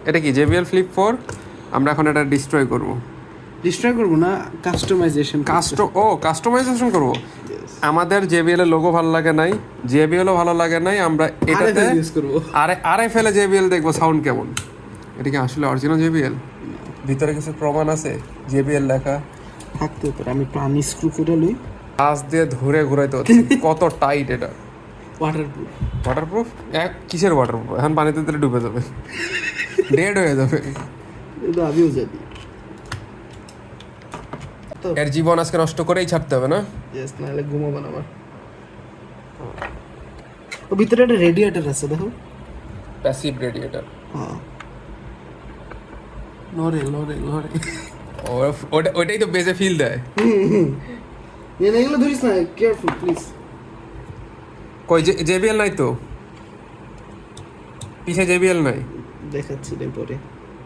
এটা কি JBL Flip 4? আমরা এখন এটা ডিস্ট্রয় করব। ডিস্ট্রয় করব না, কাস্টমাইজেশন কাস্টমাইজেশন করব। আমাদের JBL এর লোগো ভালো লাগে নাই, JBL ও ভালো লাগে নাই, আমরা এটাতে ইউজ করব। আরে ফেলে JBL দেখবো সাউন্ড কেমন। এটা কি আসলে অরিজিনাল JBL? ভিতরে কিছু প্রমাণ আছে JBL লেখা? থাকতে পারে, আমি প্রাণী স্ক্রু করে লই। হাত দিয়ে ধরে ঘুরাইতে হচ্ছে। কত টাইট এটা। ওয়াটারপ্রুফ। ওয়াটারপ্রুফ? কিসের ওয়াটারপ্রুফ? এখন পানিতে দিলে ডুবে যাবে, ডেড হয়ে যাবে। এটা আমিও জানি। এর জীবন আজকে নষ্ট করেই ছাড়তে হবে না? ইয়েস, নাহলে ঘুমাবো না আবার। ও ভিতরে একটা রেডিয়েটর আছে দেখো। Passive radiator. হ্যাঁ, লরে। ওইটাই তো বেজে ফিল দেয়। এগুলো ধরিস না, কেয়ারফুল প্লিজ। কই JBL নাই তো, পিছে JBL নাই। দেখাচ্ছি পরে।